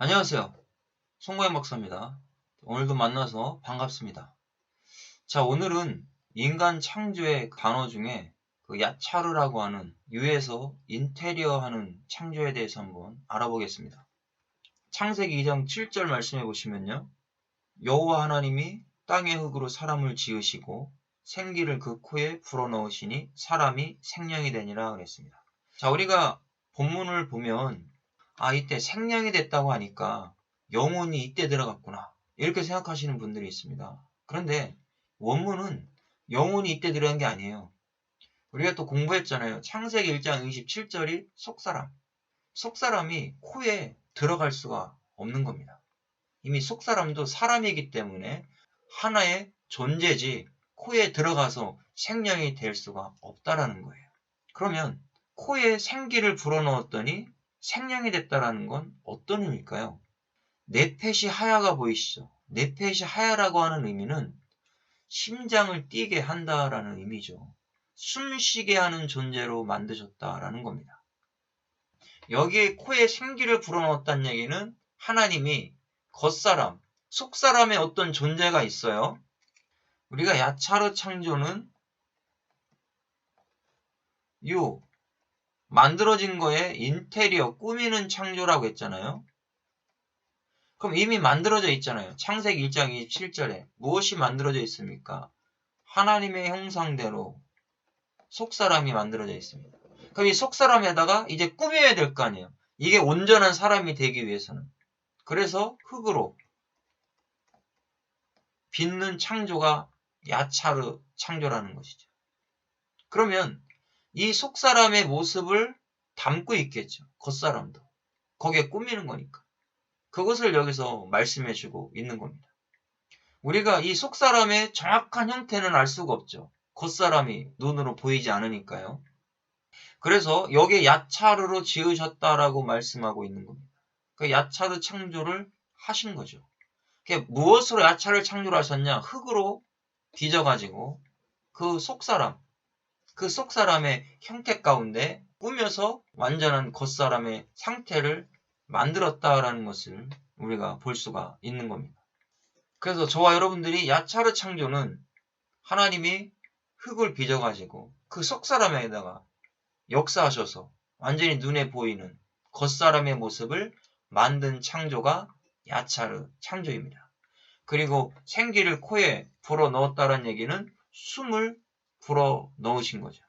안녕하세요. 송고현 박사입니다. 오늘도 만나서 반갑습니다. 자, 오늘은 인간 창조의 단어 중에 그 야차르라고 하는 유에서 인테리어 하는 창조에 대해서 한번 알아보겠습니다. 창세기 2장 7절 말씀해 보시면요. 여호와 하나님이 땅의 흙으로 사람을 지으시고 생기를 그 코에 불어넣으시니 사람이 생명이 되니라 그랬습니다. 자, 우리가 본문을 보면 이때 생명이 됐다고 하니까 영혼이 이때 들어갔구나. 이렇게 생각하시는 분들이 있습니다. 그런데 원문은 영혼이 이때 들어간 게 아니에요. 우리가 또 공부했잖아요. 창세기 1장 27절이 속사람. 속사람이 코에 들어갈 수가 없는 겁니다. 이미 속사람도 사람이기 때문에 하나의 존재지 코에 들어가서 생명이 될 수가 없다라는 거예요. 그러면 코에 생기를 불어넣었더니 생명이 됐다라는 건 어떤 의미일까요? 네펫이 하야가 보이시죠? 네펫이 하야라고 하는 의미는 심장을 뛰게 한다라는 의미죠. 숨쉬게 하는 존재로 만드셨다라는 겁니다. 여기에 코에 생기를 불어넣었다는 얘기는 하나님이 겉사람, 속사람의 어떤 존재가 있어요. 우리가 야차르 창조는 만들어진 거에 인테리어, 꾸미는 창조라고 했잖아요. 그럼 이미 만들어져 있잖아요. 창세기 1장 27절에 무엇이 만들어져 있습니까? 하나님의 형상대로 속사람이 만들어져 있습니다. 그럼 이 속사람에다가 이제 꾸며야 될 거 아니에요. 이게 온전한 사람이 되기 위해서는. 그래서 흙으로 빚는 창조가 야차르 창조라는 것이죠. 그러면 이 속사람의 모습을 담고 있겠죠. 겉사람도. 거기에 꾸미는 거니까. 그것을 여기서 말씀해주고 있는 겁니다. 우리가 이 속사람의 정확한 형태는 알 수가 없죠. 겉사람이 눈으로 보이지 않으니까요. 그래서 여기에 야차르로 지으셨다라고 말씀하고 있는 겁니다. 그 야차르 창조를 하신 거죠. 무엇으로 야차르 창조를 하셨냐? 흙으로 빚어가지고 그 속사람의 형태 가운데 꾸며서 완전한 겉사람의 상태를 만들었다라는 것을 우리가 볼 수가 있는 겁니다. 그래서 저와 여러분들이 야차르 창조는 하나님이 흙을 빚어가지고 그 속사람에다가 역사하셔서 완전히 눈에 보이는 겉사람의 모습을 만든 창조가 야차르 창조입니다. 그리고 생기를 코에 불어 넣었다는 얘기는 숨을 불어 넣으신 거죠.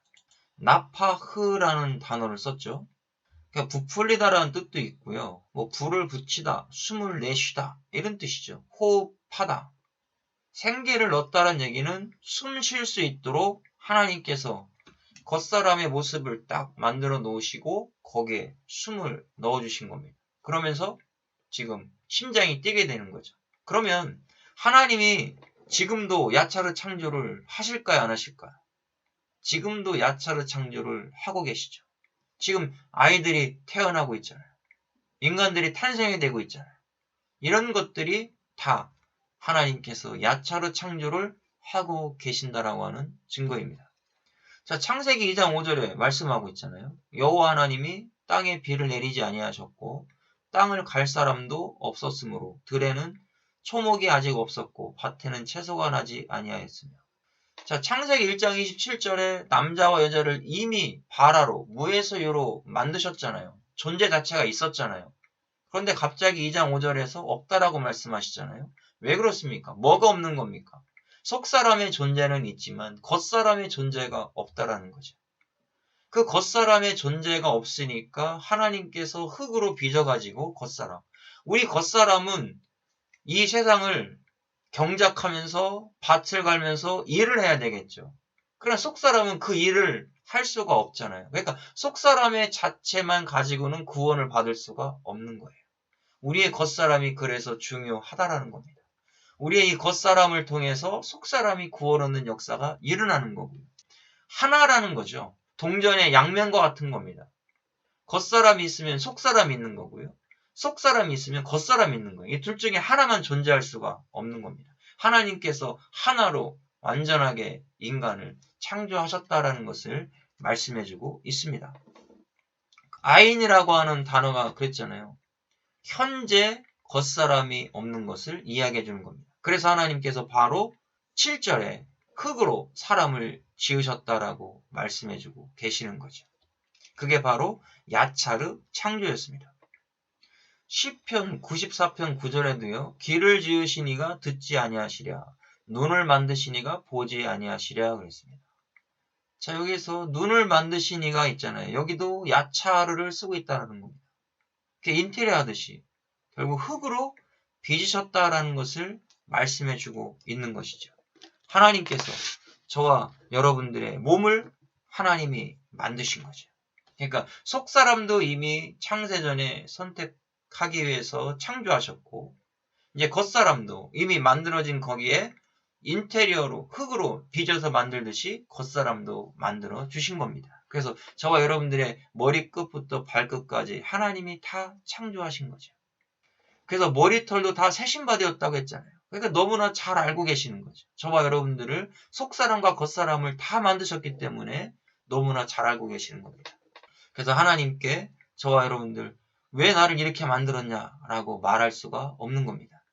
나파흐라는 단어를 썼죠. 그러니까 부풀리다라는 뜻도 있고요. 불을 붙이다, 숨을 내쉬다 이런 뜻이죠. 호흡하다. 생기를 넣었다는 얘기는 숨 쉴 수 있도록 하나님께서 겉사람의 모습을 딱 만들어 놓으시고 거기에 숨을 넣어주신 겁니다. 그러면서 지금 심장이 뛰게 되는 거죠. 그러면 하나님이 지금도 야차르 창조를 하실까요? 안 하실까요? 지금도 야차르 창조를 하고 계시죠. 지금 아이들이 태어나고 있잖아요. 인간들이 탄생이 되고 있잖아요. 이런 것들이 다 하나님께서 야차르 창조를 하고 계신다라고 하는 증거입니다. 자, 창세기 2장 5절에 말씀하고 있잖아요. 여호와 하나님이 땅에 비를 내리지 아니하셨고 땅을 갈 사람도 없었으므로 들에는 초목이 아직 없었고 밭에는 채소가 나지 아니하였으며. 자, 창세기 1장 27절에 남자와 여자를 이미 바라로 무에서 유로 만드셨잖아요. 존재 자체가 있었잖아요. 그런데 갑자기 2장 5절에서 없다라고 말씀하시잖아요. 왜 그렇습니까? 뭐가 없는 겁니까? 속사람의 존재는 있지만 겉사람의 존재가 없다라는 거죠. 그 겉사람의 존재가 없으니까 하나님께서 흙으로 빚어가지고 겉사람. 우리 겉사람은 이 세상을 경작하면서 밭을 갈면서 일을 해야 되겠죠. 그러나 속사람은 그 일을 할 수가 없잖아요. 그러니까 속사람의 자체만 가지고는 구원을 받을 수가 없는 거예요. 우리의 겉사람이 그래서 중요하다라는 겁니다. 우리의 이 겉사람을 통해서 속사람이 구원 얻는 역사가 일어나는 거고요. 하나라는 거죠. 동전의 양면과 같은 겁니다. 겉사람이 있으면 속사람이 있는 거고요. 속사람이 있으면 겉사람이 있는 거예요. 이 둘 중에 하나만 존재할 수가 없는 겁니다. 하나님께서 하나로 완전하게 인간을 창조하셨다라는 것을 말씀해주고 있습니다. 아인이라고 하는 단어가 그랬잖아요. 현재 겉사람이 없는 것을 이야기해 주는 겁니다. 그래서 하나님께서 바로 7절에 흙으로 사람을 지으셨다라고 말씀해 주고 계시는 거죠. 그게 바로 야차르 창조였습니다. 시편 94편 9절에도요. 길을 지으시니가 듣지 아니하시랴. 눈을 만드시니가 보지 아니하시랴 그랬습니다. 자, 여기서 눈을 만드시니가 있잖아요. 여기도 야차르를 쓰고 있다는 겁니다. 인테리어 하듯이 결국 흙으로 빚으셨다라는 것을 말씀해 주고 있는 것이죠. 하나님께서 저와 여러분들의 몸을 하나님이 만드신 거죠. 그러니까 속사람도 이미 창세전에 선택하기 위해서 창조하셨고 이제 겉사람도 이미 만들어진 거기에 인테리어로 흙으로 빚어서 만들듯이 겉사람도 만들어 주신 겁니다. 그래서 저와 여러분들의 머리끝부터 발끝까지 하나님이 다 창조하신 거죠. 그래서 머리털도 다 세신바되었다고 했잖아요. 그러니까 너무나 잘 알고 계시는 거죠. 저와 여러분들을 속사람과 겉사람을 다 만드셨기 때문에 너무나 잘 알고 계시는 겁니다. 그래서 하나님께 저와 여러분들 왜 나를 이렇게 만들었냐라고 말할 수가 없는 겁니다.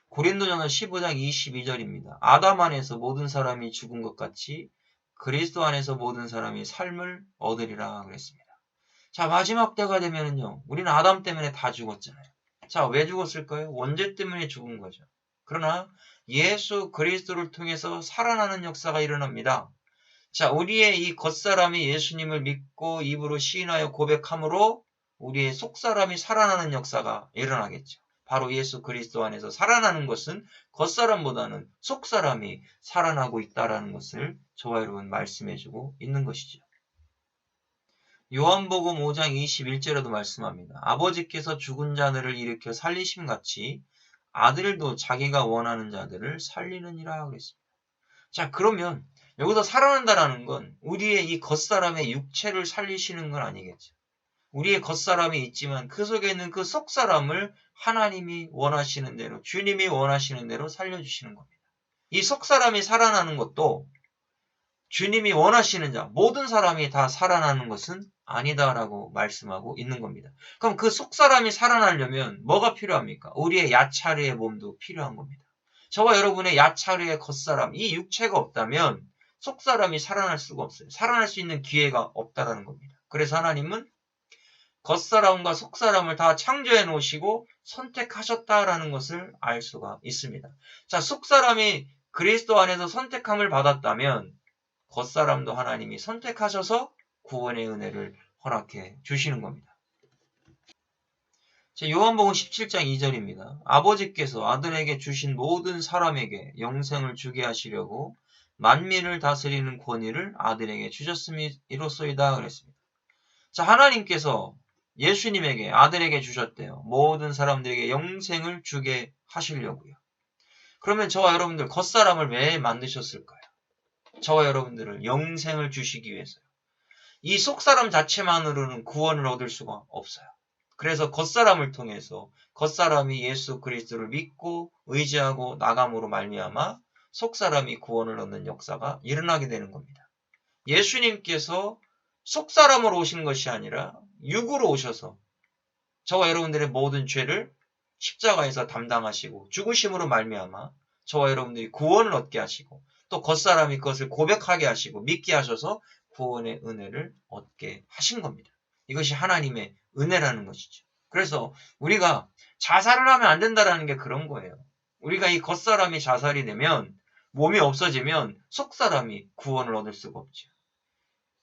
고린도전서 15장 22절입니다. 아담 안에서 모든 사람이 죽은 것 같이 그리스도 안에서 모든 사람이 삶을 얻으리라 그랬습니다. 자, 마지막 때가 되면은요. 우리는 아담 때문에 다 죽었잖아요. 자, 왜 죽었을까요? 원죄 때문에 죽은 거죠. 그러나 예수 그리스도를 통해서 살아나는 역사가 일어납니다. 자, 우리의 이 겉사람이 예수님을 믿고 입으로 시인하여 고백함으로 우리의 속사람이 살아나는 역사가 일어나겠죠. 바로 예수 그리스도 안에서 살아나는 것은 겉사람보다는 속사람이 살아나고 있다는 것을 저와 여러분 말씀해주고 있는 것이죠. 요한복음 5장 21절에도 말씀합니다. 아버지께서 죽은 자들을 일으켜 살리심같이 아들도 자기가 원하는 자들을 살리느니라 그랬습니다. 자, 그러면 여기서 살아난다라는 건 우리의 이 겉사람의 육체를 살리시는 건 아니겠죠. 우리의 겉사람이 있지만 그 속에 있는 그 속사람을 하나님이 원하시는 대로, 주님이 원하시는 대로 살려주시는 겁니다. 이 속사람이 살아나는 것도 주님이 원하시는 자, 모든 사람이 다 살아나는 것은 아니다라고 말씀하고 있는 겁니다. 그럼 그 속사람이 살아나려면 뭐가 필요합니까? 우리의 야차르의 몸도 필요한 겁니다. 저와 여러분의 야차르의 겉사람, 이 육체가 없다면 속사람이 살아날 수가 없어요. 살아날 수 있는 기회가 없다라는 겁니다. 그래서 하나님은 겉사람과 속사람을 다 창조해 놓으시고 선택하셨다라는 것을 알 수가 있습니다. 자, 속사람이 그리스도 안에서 선택함을 받았다면 겉사람도 하나님이 선택하셔서 구원의 은혜를 허락해 주시는 겁니다. 요한복음 17장 2절입니다. 아버지께서 아들에게 주신 모든 사람에게 영생을 주게 하시려고 만민을 다스리는 권위를 아들에게 주셨음이 이로소이다 그랬습니다. 자, 하나님께서 예수님에게 아들에게 주셨대요. 모든 사람들에게 영생을 주게 하시려고요. 그러면 저와 여러분들 겉사람을 왜 만드셨을까요? 저와 여러분들을 영생을 주시기 위해서요. 이 속사람 자체만으로는 구원을 얻을 수가 없어요. 그래서 겉사람을 통해서 겉사람이 예수 그리스도를 믿고 의지하고 나감으로 말미암아 속사람이 구원을 얻는 역사가 일어나게 되는 겁니다. 예수님께서 속사람으로 오신 것이 아니라 육으로 오셔서 저와 여러분들의 모든 죄를 십자가에서 담당하시고 죽으심으로 말미암아 저와 여러분들이 구원을 얻게 하시고 또 겉사람이 그것을 고백하게 하시고 믿게 하셔서 구원의 은혜를 얻게 하신 겁니다. 이것이 하나님의 은혜라는 것이죠. 그래서 우리가 자살을 하면 안 된다는 게 그런 거예요. 우리가 이 겉사람이 자살이 되면 몸이 없어지면 속사람이 구원을 얻을 수가 없죠.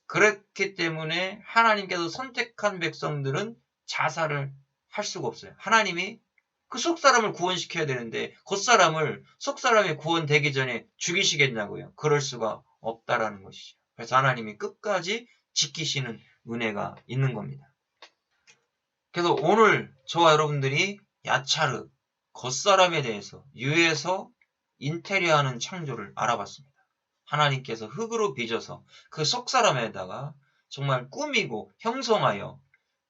그렇기 때문에 하나님께서 선택한 백성들은 자살을 할 수가 없어요. 하나님이 그 속사람을 구원시켜야 되는데 겉사람을 속사람이 구원되기 전에 죽이시겠냐고요. 그럴 수가 없다라는 것이죠. 그래서 하나님이 끝까지 지키시는 은혜가 있는 겁니다. 그래서 오늘 저와 여러분들이 야차르, 겉사람에 대해서 유에서 인테리어하는 창조를 알아봤습니다. 하나님께서 흙으로 빚어서 그 속사람에다가 정말 꾸미고 형성하여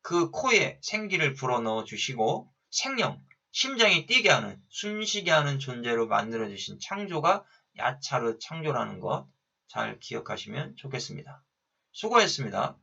그 코에 생기를 불어넣어 주시고 생명, 심장이 뛰게 하는, 숨쉬게 하는 존재로 만들어주신 창조가 야차르 창조라는 것 잘 기억하시면 좋겠습니다. 수고했습니다.